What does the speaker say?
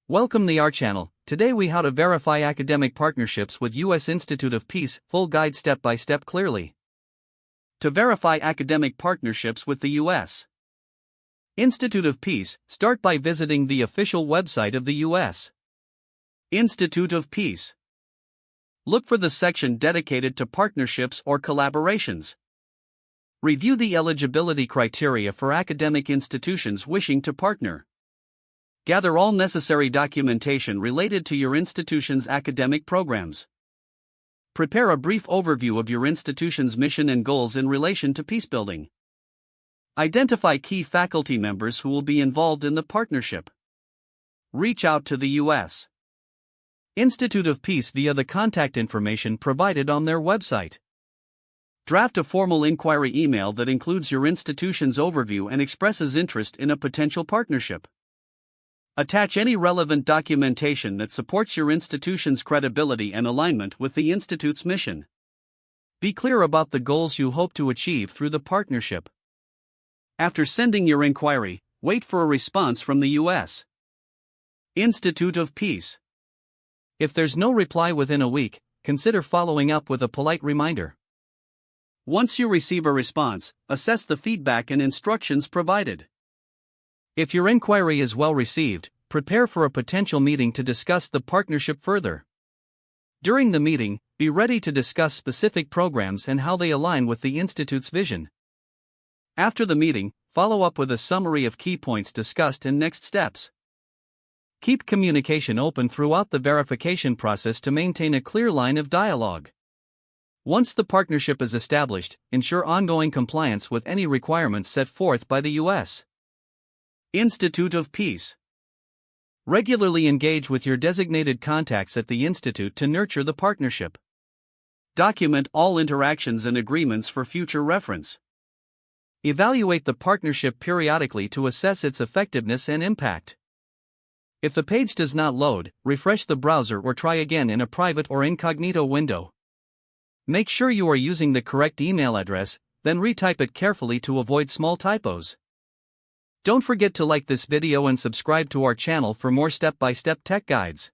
Welcome to our channel. Today we how to verify academic partnerships with U.S. Institute of Peace, full guide step by step clearly. To verify academic partnerships with the U.S. Institute of Peace, start by visiting the official website of the U.S. Institute of Peace. Look for the section dedicated to partnerships or collaborations. Review the eligibility criteria for academic institutions wishing to partner. Gather all necessary documentation related to your institution's academic programs. Prepare a brief overview of your institution's mission and goals in relation to peacebuilding. Identify key faculty members who will be involved in the partnership. Reach out to the U.S. Institute of Peace via the contact information provided on their website. Draft a formal inquiry email that includes your institution's overview and expresses interest in a potential partnership. Attach any relevant documentation that supports your institution's credibility and alignment with the Institute's mission. Be clear about the goals you hope to achieve through the partnership. After sending your inquiry, wait for a response from the U.S. Institute of Peace. If there's no reply within a week, consider following up with a polite reminder. Once you receive a response, assess the feedback and instructions provided. If your inquiry is well received, prepare for a potential meeting to discuss the partnership further. During the meeting, be ready to discuss specific programs and how they align with the Institute's vision. After the meeting, follow up with a summary of key points discussed and next steps. Keep communication open throughout the verification process to maintain a clear line of dialogue. Once the partnership is established, ensure ongoing compliance with any requirements set forth by the U.S. Institute of Peace. Regularly engage with your designated contacts at the Institute to nurture the partnership. Document all interactions and agreements for future reference. Evaluate the partnership periodically to assess its effectiveness and impact. If the page does not load, refresh the browser or try again in a private or incognito window. Make sure you are using the correct email address, then retype it carefully to avoid small typos. Don't forget to like this video and subscribe to our channel for more step-by-step tech guides.